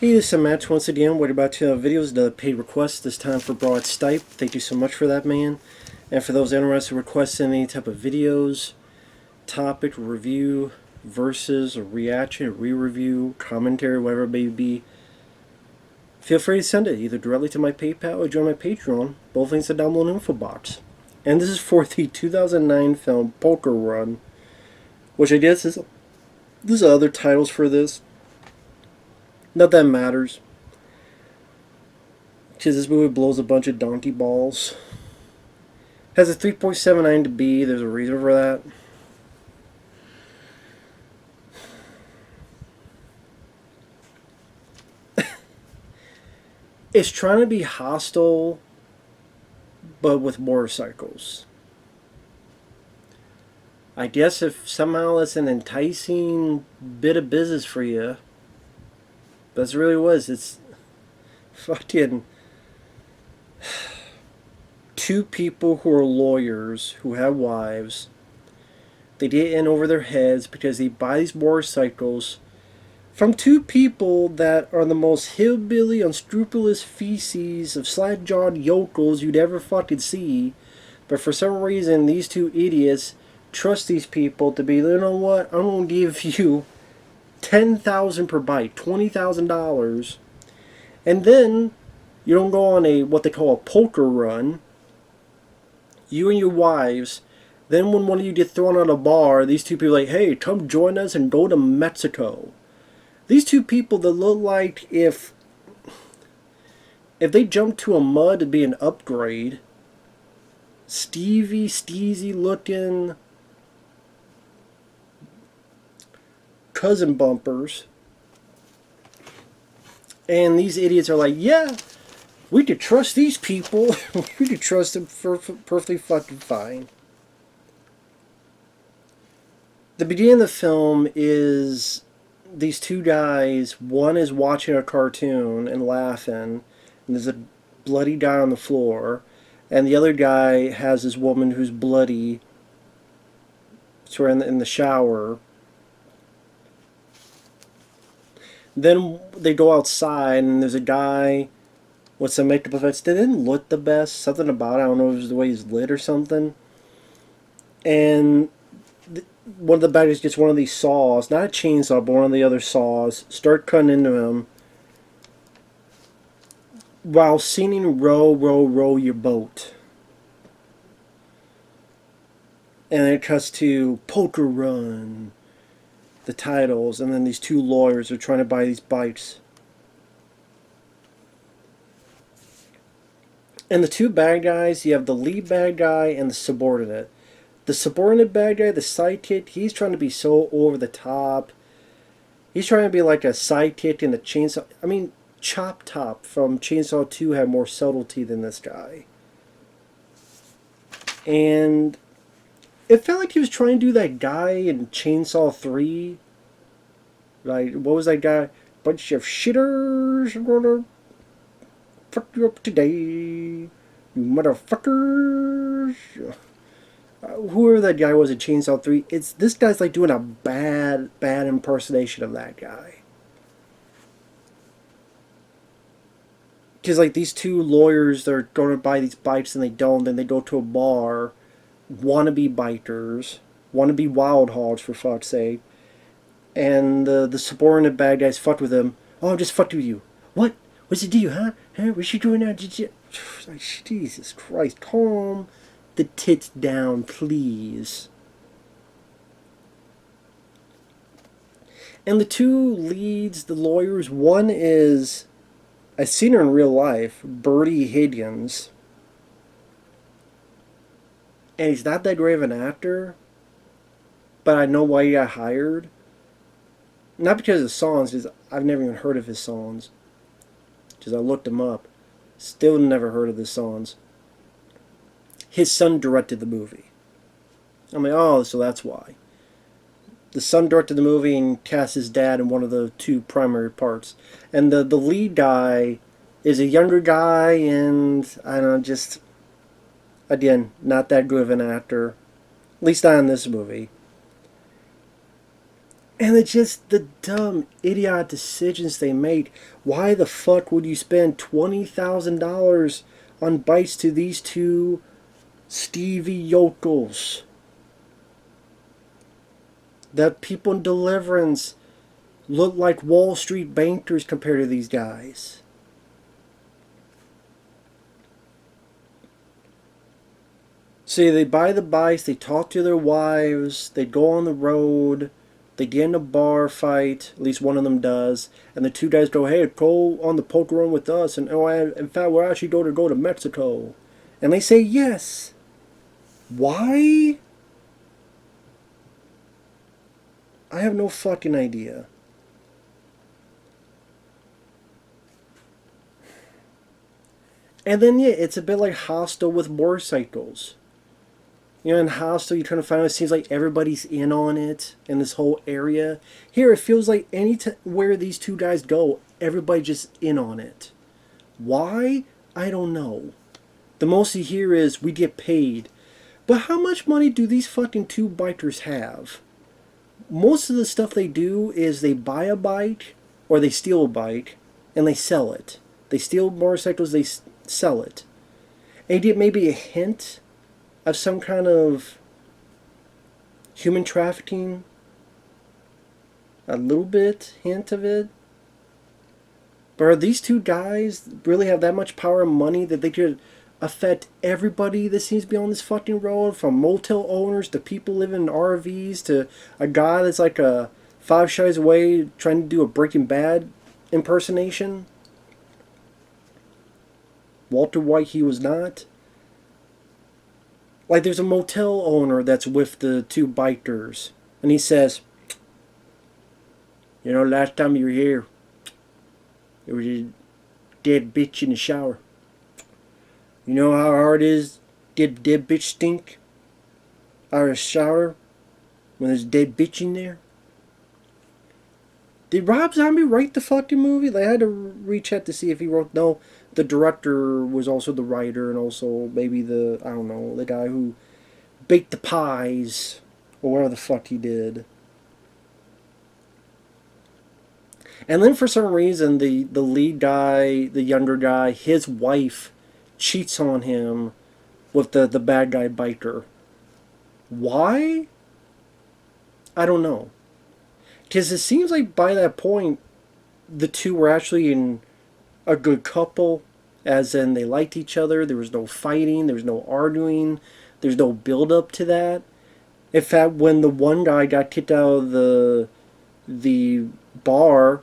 Hey, this is Matt once again. We're about to videos, the paid request, this time for Broad Stipe. Thank you so much for that, man. And for those interested in requesting any type of videos, topic, review, versus, a reaction, re-review, commentary, whatever it may be, feel free to send it either directly to my PayPal or join my Patreon. Both links are down below in the info box. And this is for the 2009 film Poker Run, which I guess is there's other titles for this. Not that matters. Because this movie blows a bunch of donkey balls. Has a 3.79 to B. There's a reason for that. It's trying to be hostile, but with motorcycles. I guess if somehow it's an enticing bit of business for you, that's really what it was. It's fucking two people who are lawyers who have wives. They get in over their heads because they buy these motorcycles from two people that are the most hillbilly, unscrupulous feces of slack-jawed yokels you'd ever fucking see. But for some reason, these two idiots trust these people to be, you know what, I'm going to give you $10,000 per bite, $20,000, and then you don't go on a what they call a poker run. You and your wives. Then when one of you get thrown out of a bar, these two people are like, hey, come join us and go to Mexico. These two people that look like if they jumped to a mud, it'd be an upgrade. Steezy looking cousin bumpers. And these idiots are like, yeah, we could trust these people. We could trust them perfectly fucking fine. The beginning of the film is these two guys. One is watching a cartoon and laughing, and there's a bloody guy on the floor. And the other guy has this woman who's bloody, sort of in the shower. Then they go outside, and there's a guy with some makeup effects that didn't look the best. Something about it, I don't know if it was the way he's lit or something. And one of the bad guys gets one of these saws, not a chainsaw, but one of the other saws, start cutting into him while singing row, row, row your boat. And then it cuts to Poker Run, the titles, and then these two lawyers are trying to buy these bikes. And the two bad guys, you have the lead bad guy and the subordinate. The subordinate bad guy, the sidekick, he's trying to be so over the top. He's trying to be like a sidekick in the Chainsaw. I mean, Chop Top from Chainsaw 2 had more subtlety than this guy. And it felt like he was trying to do that guy in Chainsaw 3. Like, what was that guy? Bunch of shitters. I'm gonna fuck you up today, you motherfuckers. Whoever that guy was in Chainsaw 3, this guy's like doing a bad impersonation of that guy. Because like these two lawyers, they're going to buy these bikes and they don't, then they go to a bar, wannabe bikers, wannabe wild hogs for fuck's sake, and the subordinate bad guys fucked with him. Oh, I just fucked with you. What? What's the deal, huh? What's you doing now? Did you? Like, Jesus Christ, calm the tits down, please. And the two leads, the lawyers, one is, I've seen her in real life, Bertie Higgins. And he's not that great of an actor, but I know why he got hired. Not because of the songs, because I've never even heard of his songs. Because I looked him up. Still never heard of his songs. His son directed the movie. I'm like, oh, so that's why. The son directed the movie and cast his dad in one of the two primary parts. And the lead guy is a younger guy, and I don't know, just, again, not that good of an actor. At least not in this movie. And it's just the dumb, idiot decisions they make. Why the fuck would you spend $20,000 on bites to these two Stevie yokels? That people in Deliverance look like Wall Street bankers compared to these guys. See, they buy the bikes, they talk to their wives, they go on the road, they get in a bar fight, at least one of them does, and the two guys go, hey, go on the poker run with us, and oh, in fact, we're actually going to go to Mexico. And they say yes. Why? I have no fucking idea. And then, yeah, it's a bit like Hostel with motorcycles. You know, in Hostel, you're trying to find out, it seems like everybody's in on it in this whole area. Here, it feels like where these two guys go, everybody just in on it. Why? I don't know. The most you hear is, we get paid. But how much money do these fucking two bikers have? Most of the stuff they do is they buy a bike, or they steal a bike, and they sell it. They steal motorcycles, they sell it. And you get maybe a hint of some kind of human trafficking, a little bit hint of it. But are these two guys really have that much power and money that they could affect everybody that seems to be on this fucking road, from motel owners to people living in RVs to a guy that's like a Five Shies Away trying to do a Breaking Bad impersonation? Walter White, he was not. Like, there's a motel owner that's with the two bikers, and he says, you know, last time you were here, there was a dead bitch in the shower. You know how hard it is to get a dead bitch stink out of the shower when there's a dead bitch in there? Did Rob Zombie write the fucking movie? Like, I had to recheck to see if he wrote. No, the director was also the writer, and also maybe the, I don't know, the guy who baked the pies, or whatever the fuck he did. And then for some reason, the lead guy, the younger guy, his wife cheats on him with the bad guy biker. Why? I don't know. Because it seems like by that point, the two were actually in a good couple, as in they liked each other, there was no fighting, there was no arguing, there's no build up to that. In fact, when the one guy got kicked out of the bar,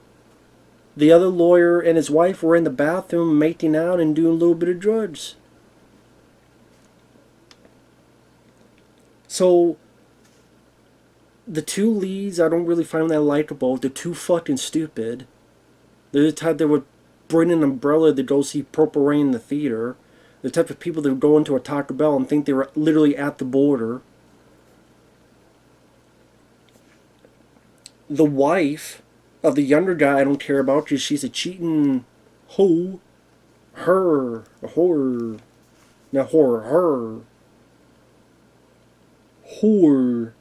the other lawyer and his wife were in the bathroom making out and doing a little bit of drugs. So, the two leads, I don't really find that likable. They're too fucking stupid. They're the type that would bring an umbrella to go see Purple Rain in the theater. The type of people that would go into a Taco Bell and think they were literally at the border. The wife of the younger guy I don't care about because she's a cheating hoe. Her. A whore. Not horror. Her. Whore.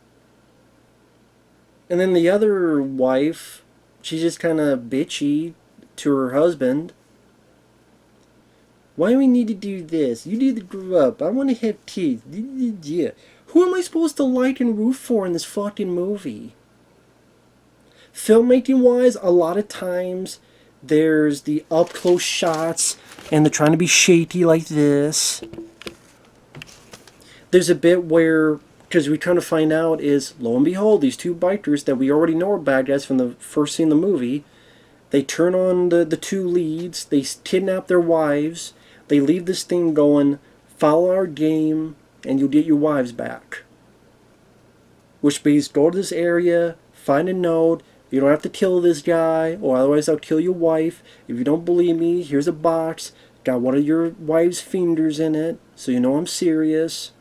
And then the other wife, she's just kind of bitchy to her husband. Why do we need to do this? You need to grow up. I want to have kids. Yeah. Who am I supposed to like and root for in this fucking movie? Filmmaking wise, a lot of times there's the up close shots and they're trying to be shaky like this. There's a bit where, because we're trying to find out is, lo and behold, these two bikers that we already know are bad guys from the first scene of the movie, they turn on the two leads, they kidnap their wives, they leave this thing going, follow our game, and you'll get your wives back. Which means, go to this area, find a node, you don't have to kill this guy, or otherwise I'll kill your wife. If you don't believe me, here's a box, got one of your wife's fingers in it, so you know I'm serious.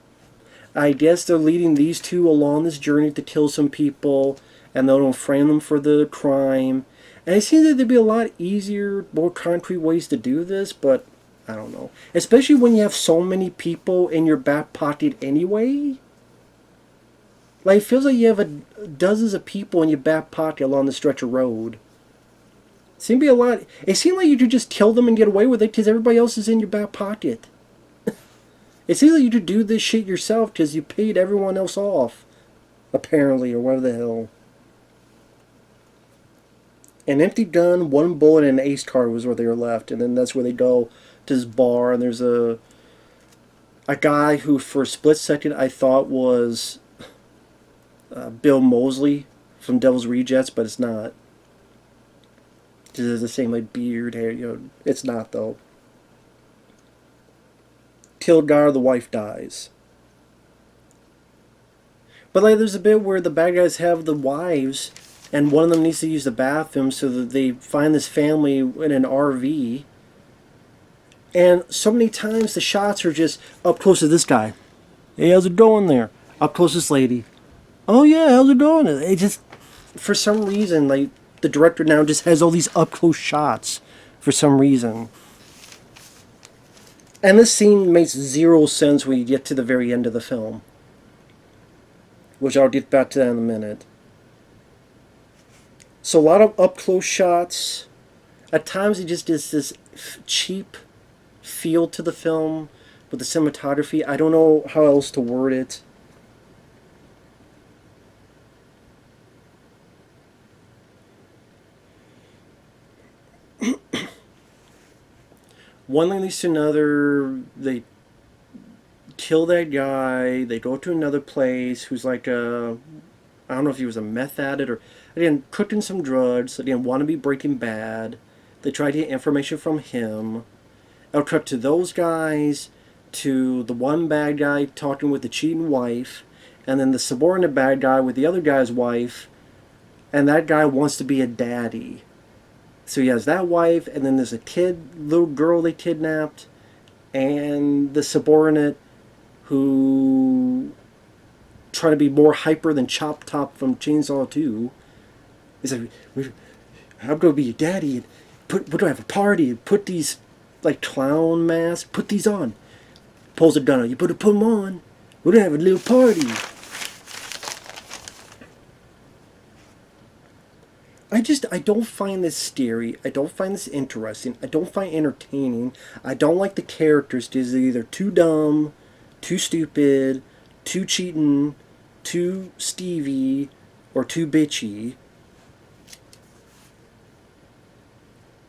I guess they're leading these two along this journey to kill some people, and they'll frame them for the crime. And it seems that there'd be a lot easier, more concrete ways to do this, but I don't know. Especially when you have so many people in your back pocket anyway. Like, it feels like you have dozens of people in your back pocket along the stretch of road. Seemed to be a lot. It seemed like you could just kill them and get away with it because everybody else is in your back pocket. It seems like you could do this shit yourself because you paid everyone else off, apparently, or whatever the hell. An empty gun, one bullet, and an ace card was where they were left, and then that's where they go to this bar, and there's a guy who, for a split second, I thought was Bill Moseley from Devil's Rejects, but it's not. Because it's the same like beard, hair, it's not though. Kilgar, the wife dies. But like, there's a bit where the bad guys have the wives, and one of them needs to use the bathroom, so that they find this family in an RV. And so many times the shots are just up close to this guy. Hey, how's it going there? Up close to this lady. Oh yeah, how's it going? It just, for some reason, like, the director now just has all these up close shots for some reason. And this scene makes zero sense when you get to the very end of the film, which I'll get back to that in a minute. So a lot of up close shots. At times it just is this cheap feel to the film with the cinematography. I don't know how else to word it. One thing leads to another. They kill that guy. They go to another place who's like a, I don't know if he was a meth addict or, again, cooking some drugs. Again, want to be Breaking Bad. They try to get information from him. I'll cut to those guys, to the one bad guy talking with the cheating wife, and then the subordinate bad guy with the other guy's wife, and that guy wants to be a daddy. So he has that wife, and then there's a little girl they kidnapped, and the subordinate who try to be more hyper than Chop Top from Chainsaw 2. He's like, I'm going to be your daddy, and we're going to have a party, and put these, like, clown masks, put these on. Pulls a gun on, you better put them on. We're going to have a little party. I don't find this scary. I don't find this interesting. I don't find entertaining. I don't like the characters because they're either too dumb, too stupid, too cheating, too Stevie, or too bitchy.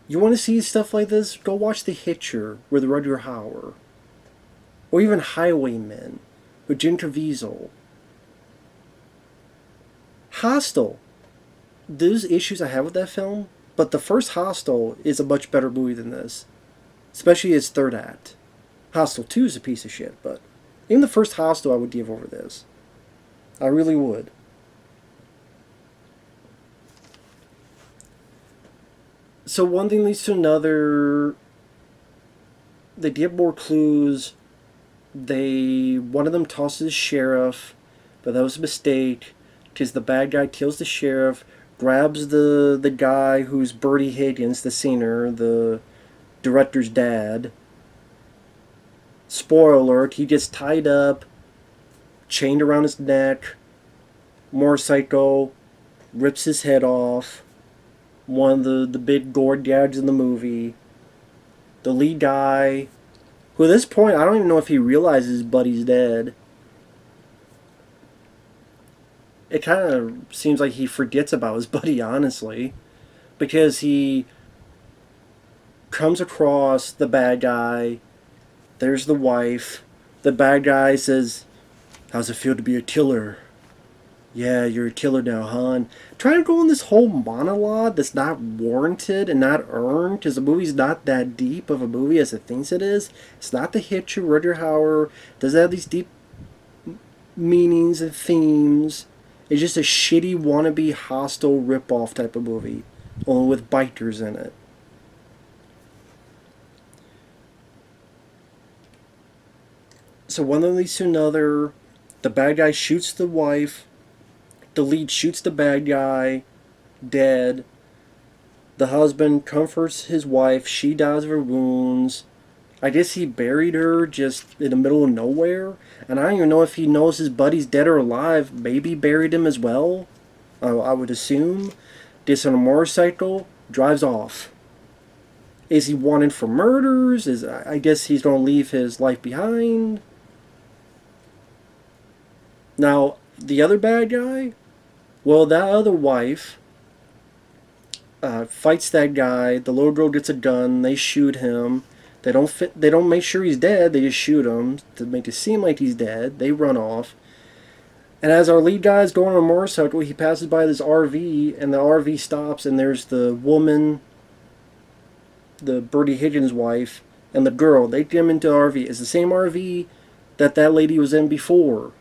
You want to see stuff like this? Go watch The Hitcher with Rutger Hauer. Or even Highwaymen with Jim Caviezel. Hostel. There's issues I have with that film, but the first Hostel is a much better movie than this. Especially its third act. Hostel 2 is a piece of shit, but even the first Hostel I would give over this. I really would. So one thing leads to another. They get more clues. One of them tosses the sheriff, but that was a mistake, because the bad guy kills the sheriff, grabs the guy who's Bertie Higgins, the singer, the director's dad. Spoiler alert, he gets tied up, chained around his neck. Motorcycle rips his head off. One of the big gore gags in the movie. The lead guy, who at this point, I don't even know if he realizes Buddy's dead. It kind of seems like he forgets about his buddy, honestly. Because he comes across the bad guy. There's the wife. The bad guy says, "How's it feel to be a killer?" "Yeah, you're a killer now, hon." Trying to go on this whole monologue that's not warranted and not earned, because the movie's not that deep of a movie as it thinks it is. It's not The Hitcher, Rutger Hauer. Doesn't have these deep meanings and themes. It's just a shitty wannabe Hostile ripoff type of movie, only with bikers in it. So one thing leads to another. The bad guy shoots the wife. The lead shoots the bad guy, dead. The husband comforts his wife. She dies of her wounds. I guess he buried her just in the middle of nowhere. And I don't even know if he knows his buddy's dead or alive. Maybe buried him as well. I would assume. Gets on a motorcycle, drives off. Is he wanted for murders? I guess he's going to leave his life behind. Now, the other bad guy? Well, that other wife fights that guy. The little girl gets a gun. They shoot him. They don't make sure he's dead. They just shoot him to make it seem like he's dead. They run off. And as our lead guy is going on a motorcycle, he passes by this RV, and the RV stops, and there's the woman, the Bertie Higgins' wife, and the girl. They get him into the RV. It's the same RV that lady was in before.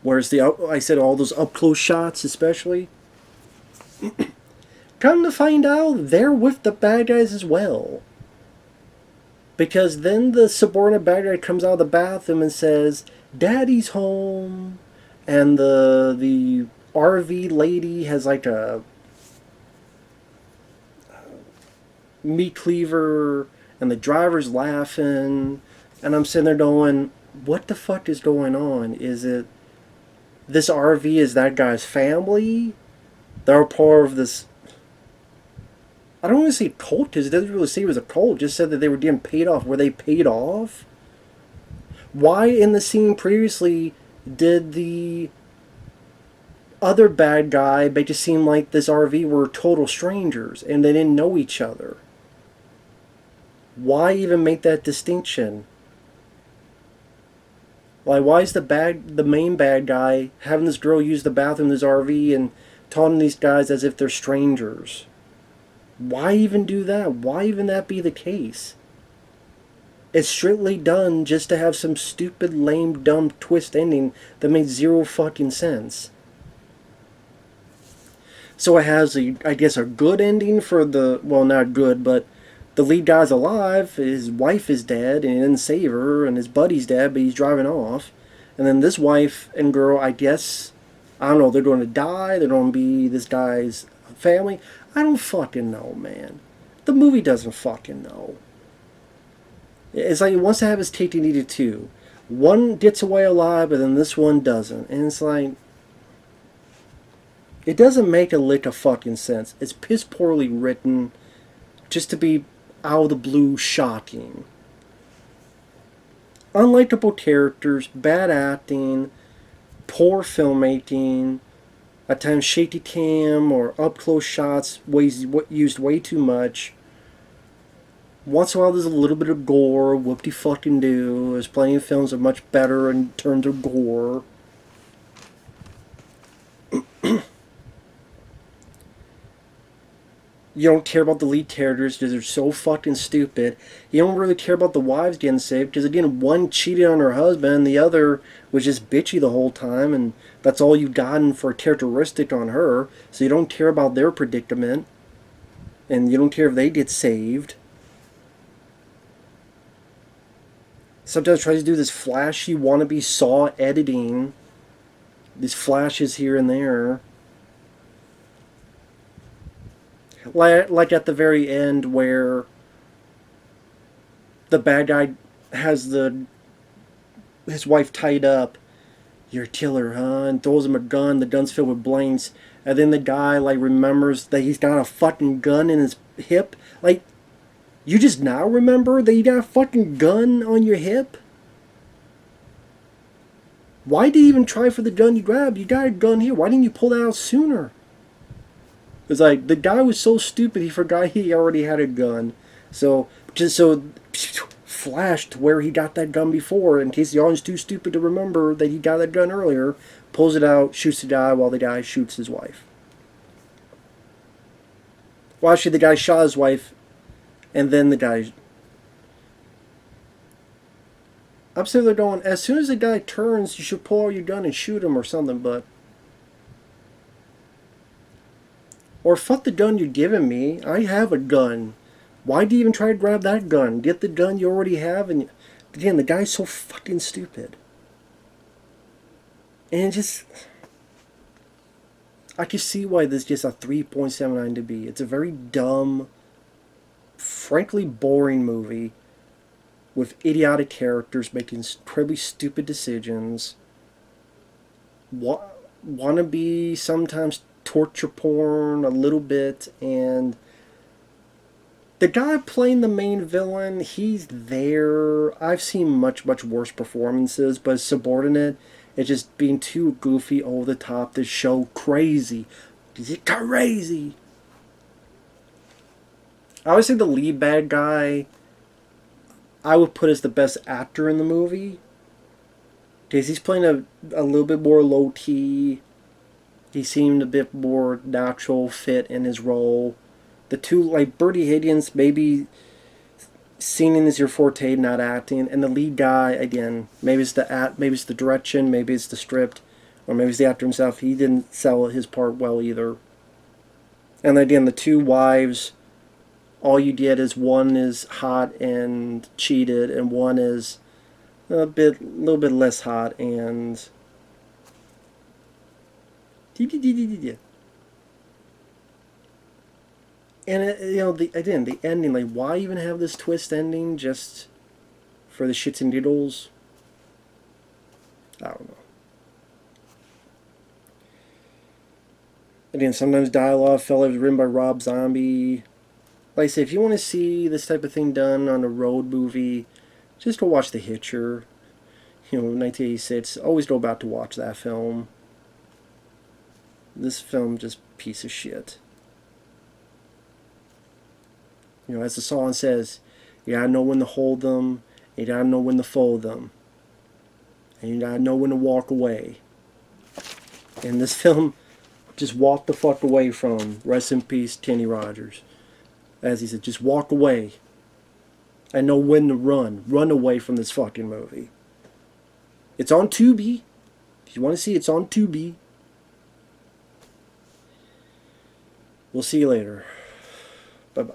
Whereas I said all those up close shots, especially. Come to find out, they're with the bad guys as well. Because then the subordinate bad guy comes out of the bathroom and says, "Daddy's home," and the RV lady has like a meat cleaver, and the driver's laughing, and I'm sitting there going, "What the fuck is going on? Is it this RV is that guy's family? They're part of this." I don't want to say cult because it doesn't really say it was a cult. It just said that they were getting paid off. Were they paid off? Why in the scene previously did the other bad guy make it seem like this RV were total strangers and they didn't know each other? Why even make that distinction? Like, why is the main bad guy having this girl use the bathroom in his RV and taunting these guys as if they're strangers? Why even do that? Why even that be the case? It's strictly done just to have some stupid, lame, dumb twist ending that makes zero fucking sense. So it has, I guess, a good ending for the, well, not good, but the lead guy's alive, his wife is dead, and he didn't save her, and his buddy's dead, but he's driving off. And then this wife and girl, I guess, I don't know, they're going to die, they're going to be this guy's family. I don't fucking know, man. The movie doesn't fucking know. It's like it wants to have his cake and eat it too. One gets away alive, but then this one doesn't. And it's like, it doesn't make a lick of fucking sense. It's piss poorly written just to be out of the blue shocking. Unlikable characters, bad acting, poor filmmaking, at times shaky cam or up close shots used way too much. Once in a while there's a little bit of gore, whoop-de-fucking-do. There's plenty of films that are much better in terms of gore. You don't care about the lead characters because they're so fucking stupid. You don't really care about the wives getting saved because, again, one cheated on her husband and the other was just bitchy the whole time, and that's all you've gotten for a characteristic on her. So you don't care about their predicament, and you don't care if they get saved. Sometimes tries to do this flashy wannabe Saw editing. These flashes here and there. Like at the very end where the bad guy has his wife tied up. "You're a killer, huh?" And throws him a gun. The gun's filled with blanks. And then the guy like remembers that he's got a fucking gun in his hip. Like, you just now remember that you got a fucking gun on your hip? Why did you even try for the gun you grabbed? You got a gun here. Why didn't you pull that out sooner? It's like, the guy was so stupid he forgot he already had a gun. So, just so, flashed where he got that gun before, in case the audience too stupid to remember that he got that gun earlier, pulls it out, shoots the guy while the guy shoots his wife. Well, actually, the guy shot his wife, and then the guy... I'm sitting there going, as soon as the guy turns, you should pull out your gun and shoot him or something, but... Or fuck the gun you're giving me. I have a gun. Why do you even try to grab that gun? Get the gun you already have. And again, the guy's so fucking stupid. And just... I can see why this gets a 3.79 to be. It's a very dumb, frankly boring movie with idiotic characters making incredibly stupid decisions. Want to be sometimes torture porn a little bit, and the guy playing the main villain, he's there. I've seen much, much worse performances, but subordinate is just being too goofy over the top to show crazy. Is it crazy? I would say the lead bad guy, I would put as the best actor in the movie. Because he's playing a little bit more low key. He seemed a bit more natural fit in his role. The two, like Bertie Higgins, maybe singing is your forte, not acting, and the lead guy again, maybe it's the direction, maybe it's the script, or maybe it's the actor himself. He didn't sell his part well either. And again, the two wives, all you get is one is hot and cheated, and one is little bit less hot and. And the ending, like, why even have this twist ending just for the shits and giggles? I don't know. Again, sometimes dialogue felt like it was written by Rob Zombie. Like I say, if you want to see this type of thing done on a road movie, just go watch The Hitcher. 1986. Always go back to watch that film. This film just piece of shit. As the song says, you gotta know when to hold them, you gotta know when to fold them, and you gotta know when to walk away. And this film just walked the fuck away from, rest in peace, Kenny Rogers. As he said, just walk away. I know when to run. Run away from this fucking movie. It's on Tubi. If you want to see, it's on Tubi. We'll see you later. Bye-bye.